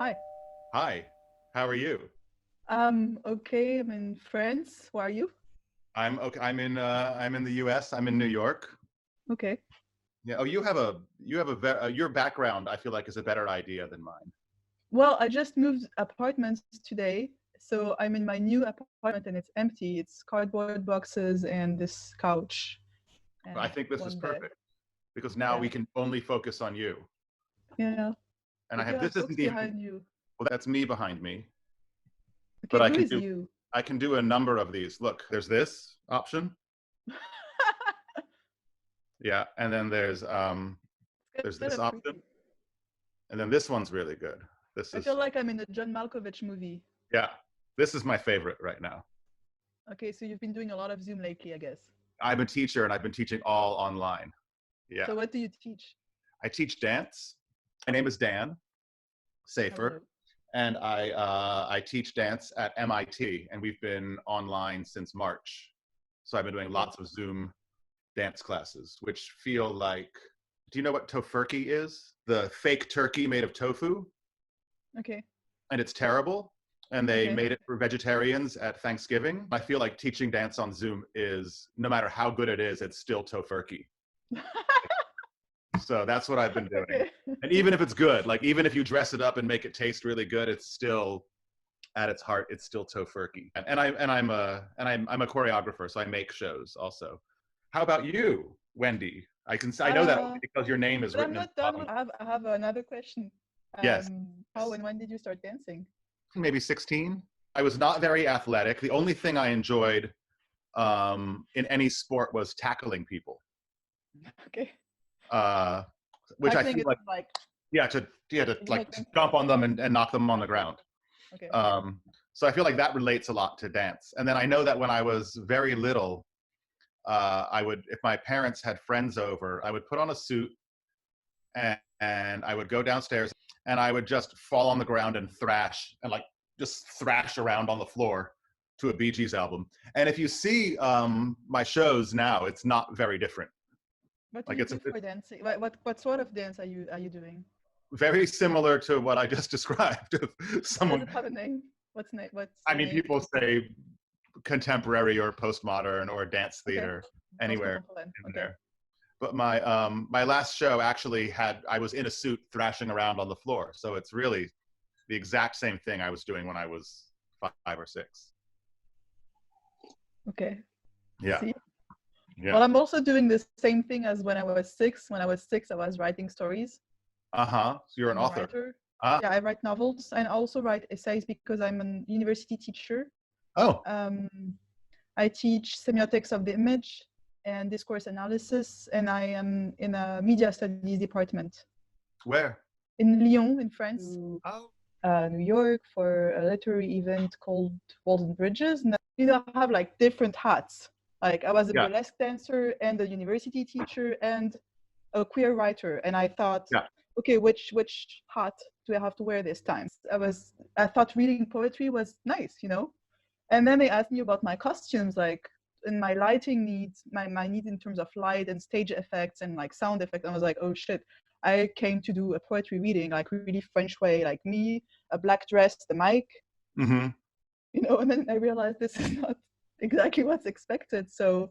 Hi. Hi, how are you? Okay, I'm in France. Where are you? I'm okay. I'm in the US. I'm in New York. Okay. Yeah. Oh, your background, I feel like, is a better idea than mine. Well, I just moved apartments today, so I'm in my new apartment and it's empty. It's cardboard boxes and this couch I and think this is one bed. perfect because now Yeah. we can only focus on you. Yeah. And I But you have have this books isn't even behind you. well, that's me behind me, Okay, but who is you? I can do a number of these. Look, there's this option. Yeah, and then It's there's kind this of option, creepy. and then this one's really good. This I feel is like I'm in a John Malkovich movie. yeah, this is my favorite right now. Okay, so you've been doing a lot of Zoom lately, I guess. I'm a teacher and I've been teaching all online. Yeah. So what do you teach? I teach dance. My name is Dan Safer, Hello. and I teach dance at MIT, and we've been online since March. So I've been doing Okay. lots of Zoom dance classes, which feel like. Do you know what tofurkey is? The fake turkey made of tofu, Okay. and it's terrible. And they Okay. made it for vegetarians at Thanksgiving. I feel like teaching dance on Zoom is, no matter how good it is, it's still tofurkey. So that's what I've been doing. Okay. And even if it's good, like even if you dress it up and make it taste really good, it's still at its heart, it's still tofurkey. I'm a choreographer, so I make shows also. How about you, Wendy? I know that Uh, only because your name is but I'm written in not the done bottom. with. I have another question. Yes, How and when did you start dancing? maybe 16. I was not very athletic. The only thing I enjoyed in any sport was tackling people, Okay. uh, which I Tackling feel is like like to you like make to them jump fall. on them and knock them on the ground. Okay. So I feel like that relates a lot to dance. And then I know that when I was very little, I would, if my parents had friends over, I would put on a suit and I would go downstairs and I would just fall on the ground and thrash and like just thrash around on the floor to a Bee Gees album. And if you see my shows now, it's not very different. What do Like you do for it's dancing? What sort of dance are you doing? very similar to what I just described. Does Someone, it have a name? What's I the mean, name? people say contemporary or postmodern or dance Okay. theater, Danse anywhere contemporaine. in Okay. there. But my last show actually I was in a suit thrashing around on the floor. So it's really the exact same thing I was doing when I was 5 or 6. Okay. Yeah. See. Yeah. Well, I'm also doing the same thing as when I was six. When I was six, I was writing stories. Uh-huh. So you're an I'm a author. writer. Ah. Yeah, I write novels and I also write essays because I'm a university teacher. Oh, Um, I teach semiotics of the image and discourse analysis, and I am in a media studies department where? in Lyon, in France, Oh. New York for a literary event called Walls and Bridges. And I have like different hats. Like I was a Yeah. burlesque dancer and a university teacher and a queer writer. And I thought, Yeah. okay, which hat do I have to wear this time? I thought reading poetry was nice, And then they asked me about my costumes, like in my lighting needs, my needs in terms of light and stage effects and like sound effects. I was like, oh shit, I came to do a poetry reading, like really French way, like me, a black dress, the mic, Mm-hmm. And then I realized this is not exactly what's expected. So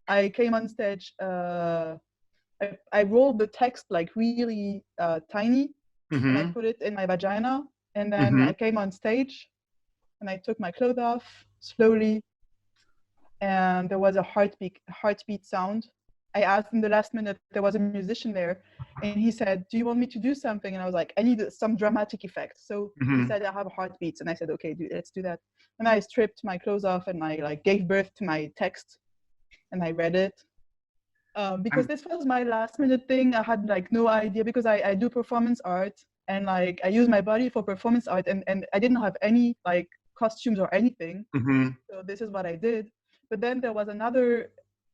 I came on stage, I rolled the text like really tiny and I Mm-hmm. put it in my vagina. And then Mm-hmm. I came on stage and I took my clothes off slowly, and there was a heartbeat sound. I asked in the last minute, there was a musician there, and he said, do you want me to do something? And I was like, I need some dramatic effect. So he Mm-hmm. said, I have heartbeats. And I said, okay, let's do that. And I stripped my clothes off and I like gave birth to my text and I read it. Because this was my last minute thing. I had like no idea because I do performance art and like I use my body for performance art, and I didn't have any like costumes or anything. Mm-hmm. So this is what I did. But then there was another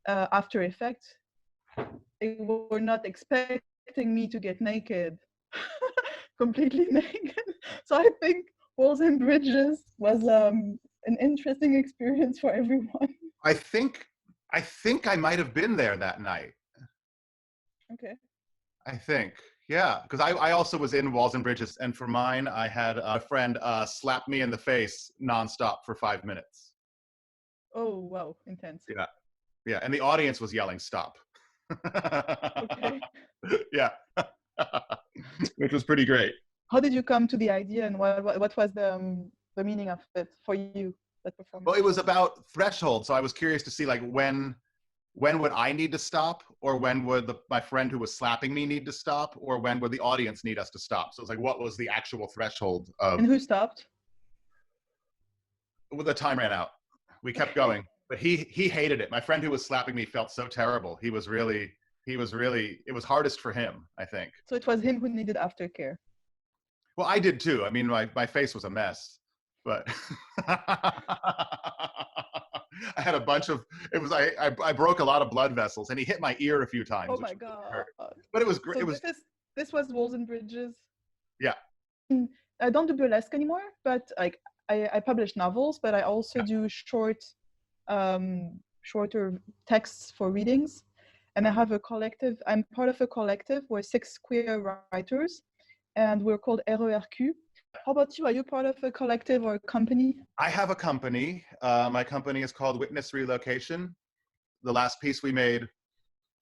after effect. They were not expecting me to get naked, completely naked. So I think Walls and Bridges was an interesting experience for everyone. I think I think I might have been there that night. Okay. I think. Yeah, because I also was in Walls and Bridges, and for mine, I had a friend slap me in the face nonstop for 5 minutes. Oh, wow, intense. Yeah, yeah, and the audience was yelling "stop." Okay. Yeah, which was pretty great. How did you come to the idea, and what was the meaning of it for you, that Well, performance? it was about threshold, so I was curious to see like when would I need to stop, or when would my friend who was slapping me need to stop, or when would the audience need us to stop? So it's like, what was the actual threshold of? And who stopped? Well, the time ran out. We kept going, but he hated it. My friend who was slapping me felt so terrible. He was really it was hardest for him, I think. So it was him who needed aftercare. Well, I did too. I mean, my face was a mess, but I had a bunch of it was I broke a lot of blood vessels, and he hit my ear a few times. Oh my god! But it was great. So It was this was Walls and Bridges. yeah. I don't do burlesque anymore, but like I publish novels, but I also do shorter texts for readings. And I have a collective. I'm part of a collective. We're 6 queer writers, and we're called RERQ. How about you? Are you part of a collective or a company? I have a company. My company is called Witness Relocation. The last piece we made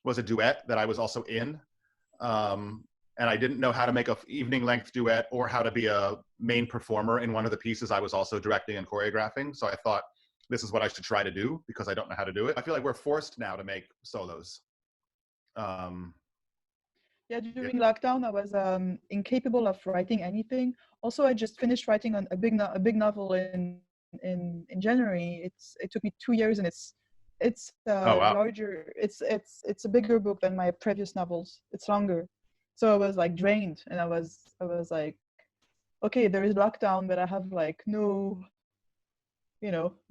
was a duet that I was also in. And I didn't know how to make an evening length duet or how to be a main performer in one of the pieces I was also directing and choreographing. So I thought this is what I should try to do because I don't know how to do it. I feel like we're forced now to make solos. Yeah, during lockdown, I was incapable of writing anything. Also, I just finished writing on a big novel in January. It took me 2 years, and it's Oh, wow. larger. It's a bigger book than my previous novels. It's longer, so I was like drained, and I was like, okay, there is lockdown, but I have like no,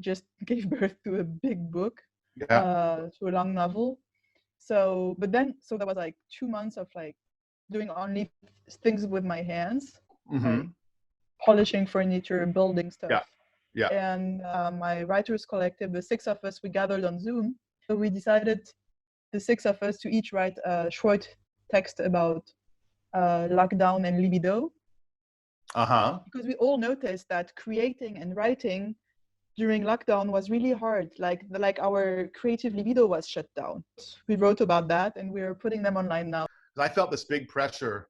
just gave birth to a big book, Yeah. to a long novel. So there was like 2 months of like doing only things with my hands, like polishing furniture, building stuff. Yeah. Yeah. And my writers collective, the 6 of us, we gathered on Zoom. So we decided, the 6 of us, to each write a short text about lockdown and libido. Because we all noticed that creating and writing during lockdown was really hard. Like our creative libido was shut down. We wrote about that, and we're putting them online now. I felt this big pressure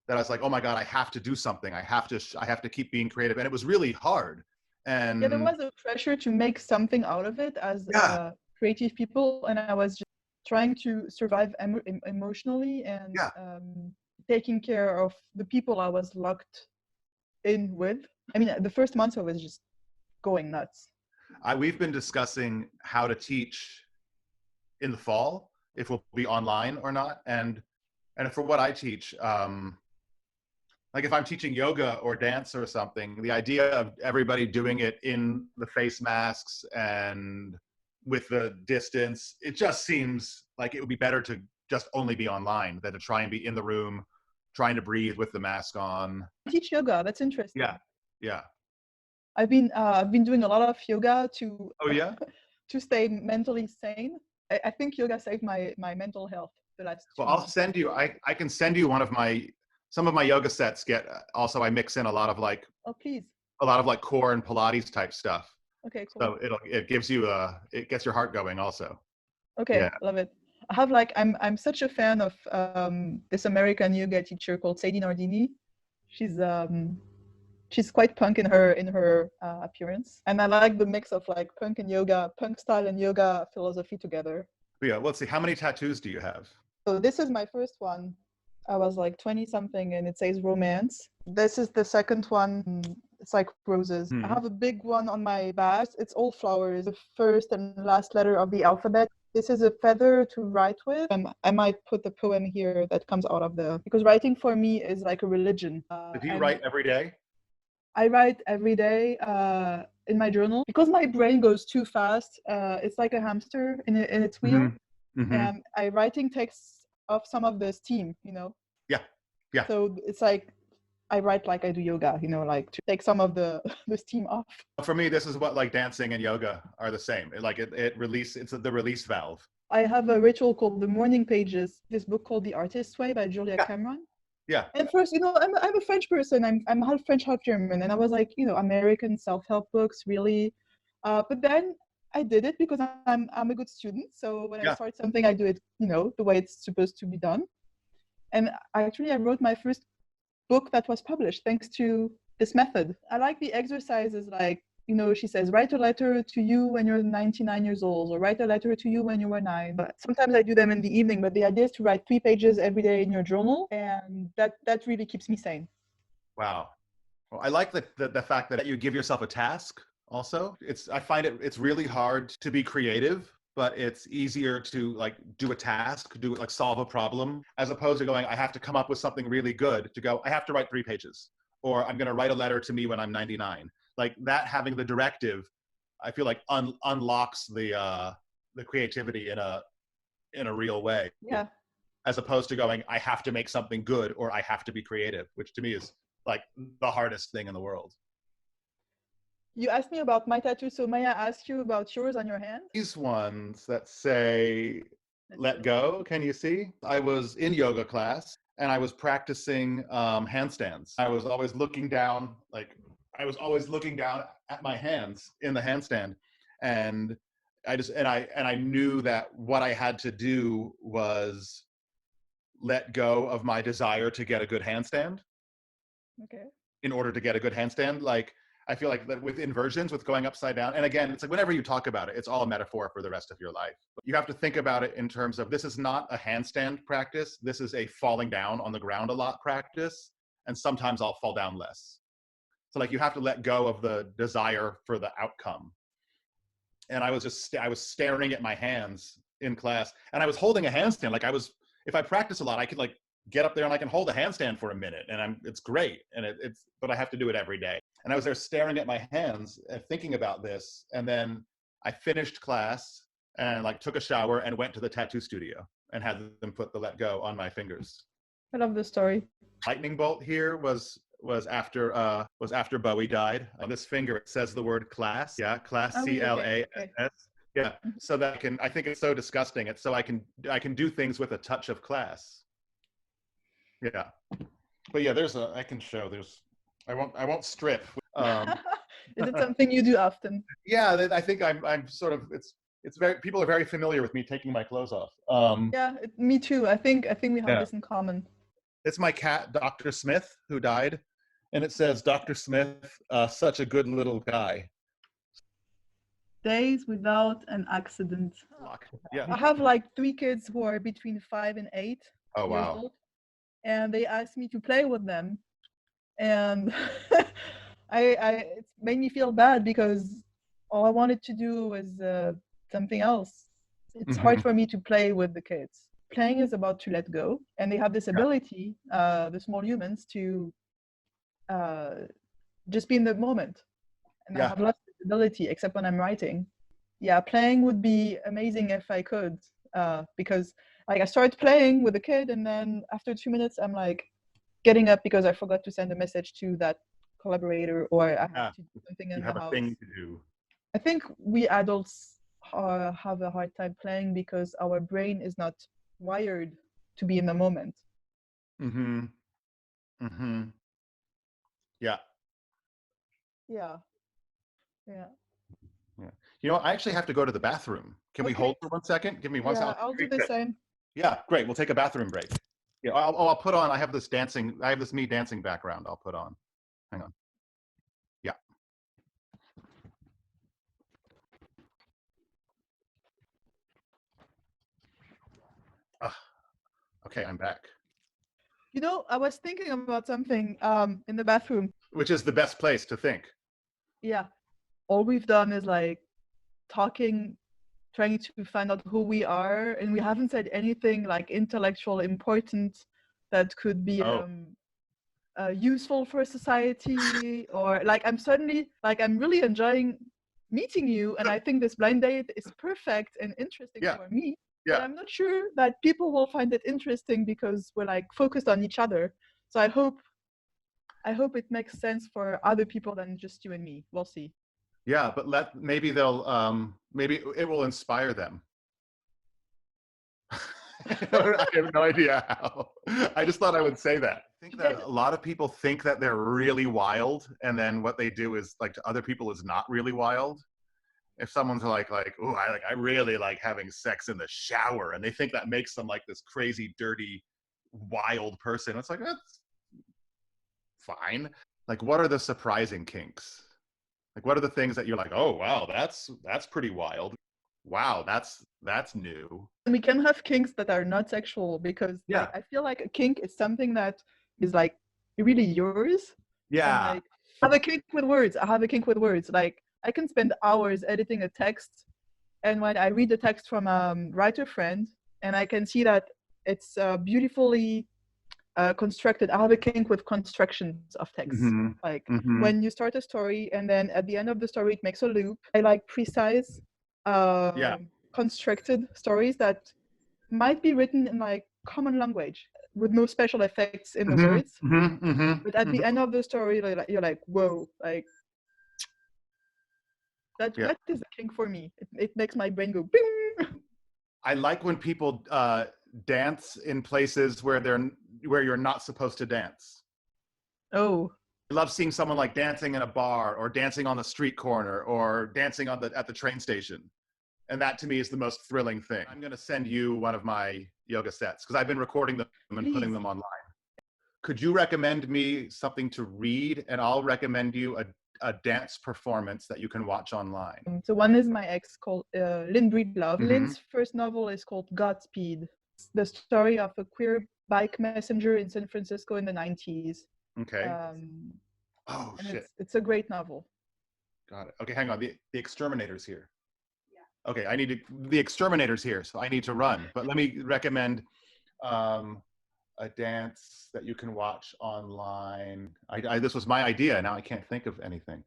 that I was like, oh my God, I have to do something. I have to keep being creative. And it was really hard. And yeah, there was a pressure to make something out of it as creative people. And I was just trying to survive emotionally and taking care of the people I was locked in with. I mean, the first months I was just going nuts. We've been discussing how to teach in the fall, if we'll be online or not. And for what I teach, like if I'm teaching yoga or dance or something, the idea of everybody doing it in the face masks and with the distance, it just seems like it would be better to just only be online than to try and be in the room, trying to breathe with the mask on. Teach yoga, that's interesting. Yeah. I've been doing a lot of yoga to to stay mentally sane. I think yoga saved my mental health the last 2 months. I'll send you. I can send you some of my yoga sets. I mix in a lot of like. Oh, please. A lot of like core and Pilates type stuff. Okay, cool. So it gives you it gets your heart going also. Okay, yeah. Love it. I have I'm such a fan of this American yoga teacher called Sadie Nardini. She's quite punk in her appearance, and I like the mix of like punk style and yoga philosophy together. Yeah, let's see. How many tattoos do you have? So this is my first one. I was like 20 something, and it says romance. This is the second one. It's like roses. I have a big one on my back. It's all flowers. The first and last letter of the alphabet. This is a feather to write with. I might put the poem here that comes out of because writing for me is like a religion. Do you write every day? I write every day in my journal because my brain goes too fast. It's like a hamster in its wheel. And writing takes off some of the steam, Yeah. So it's like I write like I do yoga, like to take some of the steam off. For me, this is what like dancing and yoga are the same. It's the release valve. I have a ritual called the morning pages, this book called The Artist's Way by Julia Yeah. Cameron. Yeah. And first, I'm a French person. I'm half French, half German. And I was like, American self-help books, really. But then I did it because I'm a good student. So when I Yeah. start something, I do it, the way it's supposed to be done. And actually, I wrote my first book that was published thanks to this method. I like the exercises like, she says, write a letter to you when you're 99 years old, or write a letter to you when you were 9. But sometimes I do them in the evening, but the idea is to write 3 pages every day in your journal, and that really keeps me sane. Wow. Well, I like the fact that you give yourself a task also. I find it's really hard to be creative, but it's easier to like do a task, like solve a problem, as opposed to going, I have to come up with something really good, to go, I have to write 3 pages, or I'm going to write a letter to me when I'm 99. Like that, having the directive, I feel like unlocks the creativity in a real way. Yeah. As opposed to going, I have to make something good, or I have to be creative, which to me is like the hardest thing in the world. You asked me about my tattoo, so may I ask you about yours on your hand? These ones that say let go, can you see? I was in yoga class and I was practicing handstands. I was always looking down, at my hands in the handstand, and I knew that what I had to do was let go of my desire to get a good handstand. Okay. In order to get a good handstand. Like, I feel like that with inversions, with going upside down, and again, it's like whenever you talk about it, it's all a metaphor for the rest of your life. But you have to think about it in terms of, this is not a handstand practice. This is a falling down on the ground a lot practice. And sometimes I'll fall down less. So like, you have to let go of the desire for the outcome. And I was staring at my hands in class, and I was holding a handstand. Like, if I practice a lot, I could like get up there and I can hold a handstand for a minute, and it's great. And but I have to do it every day. And I was there staring at my hands and thinking about this. And then I finished class and like took a shower and went to the tattoo studio and had them put the let go on my fingers. I love this story. Lightning bolt here was after Bowie died. On this finger, it says the word class. Yeah, class, Oh, CLASS. okay. Yeah, so that I think it's so disgusting. It's so I can do things with a touch of class. Yeah, but yeah, I can show. I won't strip. Is it something you do often? Yeah, I think I'm sort of, it's very, people are very familiar with me taking my clothes off. Yeah, me too. I think we have Yeah. this in common. It's my cat, Dr. Smith, who died. And it says, Dr. Smith, such a good little guy. Days without an accident. Yeah. I have like 3 kids who are between 5 and 8 Oh, years wow. old. And they asked me to play with them. And it made me feel bad because all I wanted to do was something else. It's hard for me to play with the kids. Playing is about to let go. And they have this ability, the small humans, to just be in the moment. And I have lost this ability, except when I'm writing. Yeah, playing would be amazing if I could, because like I started playing with a kid, and then after 2 minutes, I'm like getting up because I forgot to send a message to that collaborator, or I have to do something in the house. You have a thing to do. I think we adults have a hard time playing because our brain is not wired to be in the moment. Mm-hmm. Mm-hmm. Yeah. Yeah. Yeah. Yeah. You know, I actually have to go to the bathroom. Can we hold for 1 second? Give me 1 second. I'll do the same. Yeah, great. We'll take a bathroom break. Yeah, I'll put on, I have this me dancing background I'll put on. Hang on. Yeah. Okay, I'm back. You know, I was thinking about something in the bathroom. Which is the best place to think. Yeah. All we've done is like talking, trying to find out who we are, and we haven't said anything like intellectual, important, that could be useful for society, or like I'm really enjoying meeting you, and I think this blind date is perfect and interesting for me. Yeah. But I'm not sure that people will find it interesting because we're like focused on each other. So I hope it makes sense for other people than just you and me. We'll see. Yeah, but maybe it will inspire them. I have no idea how. I just thought I would say that. I think that a lot of people think that they're really wild, and then what they do is like to other people is not really wild. If someone's like, oh, I really like having sex in the shower, and they think that makes them like this crazy, dirty, wild person. It's like, that's fine. Like, what are the surprising kinks? Like, what are the things that you're like, oh wow, that's pretty wild. Wow, that's new. We can have kinks that are not sexual because Yeah. like I feel like a kink is something that is like really yours. And Yeah. like I have a kink with words. I have a kink with words. Like I can spend hours editing a text, and when I read the text from a writer friend, and I can see that it's beautifully constructed. I have a kink with constructions of text. Mhm. Like Mhm. when you start a story and then at the end of the story it makes a loop. I like precise, Yeah. constructed stories that might be written in like common language with no special effects in the Mhm. words. Mhm. Mhm. But at the Mhm. end of the story, you're like, whoa, like Yeah. that is a kink for me. It makes my brain go bing. I like when people dance in places where you're not supposed to dance. Oh, I love seeing someone like dancing in a bar or dancing on the street corner or dancing on at the train station. And that to me is the most thrilling thing. I'm going to send you one of my yoga sets because I've been recording them and putting please. them online. Could you recommend me something to read, and I'll recommend you a dance performance that you can watch online? So one is my ex called Lynn Breedlove. Mhm. Lynn's first novel is called Godspeed. It's the story of a queer bike messenger in San Francisco in the 90s. Okay. Oh, and shit. it's a great novel. Got it. Okay, hang on. The Exterminators here. Yeah. Okay, the Exterminators here, so I need to run. But let me recommend a dance that you can watch online. This was my idea. Now I can't think of anything.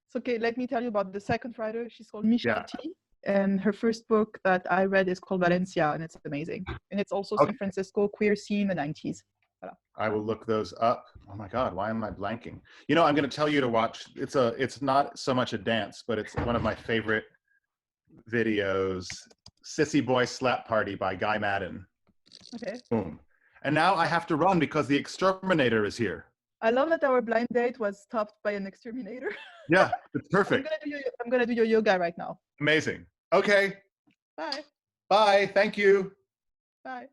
It's okay. Let me tell you about the second writer. She's called Michelle Yeah. T. And her first book that I read is called Valencia, and it's amazing. And it's also Okay. San Francisco queer scene in the 90s. Voilà. I will look those up. Oh my God, why am I blanking? You know, I'm going to tell you to watch. It's not so much a dance, but it's one of my favorite videos. Sissy Boy Slap Party by Guy Madden. Okay. Boom. And now I have to run because the Exterminator is here. I love that our blind date was stopped by an exterminator. Yeah, it's perfect. I'm gonna do your yoga right now. Amazing. Okay. Bye. Bye. Thank you. Bye.